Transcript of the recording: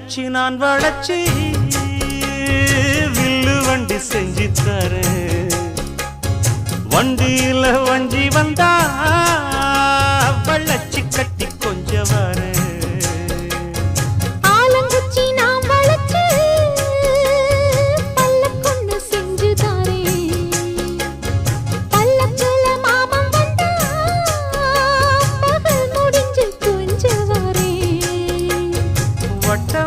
வச்சு நான் வளைச்சி வில்லு வண்டி செஞ்சு தரேன். வண்டியில வஞ்சி வந்தா வளைச்சி கட்டி கொஞ்சம் வரேன். வட்ட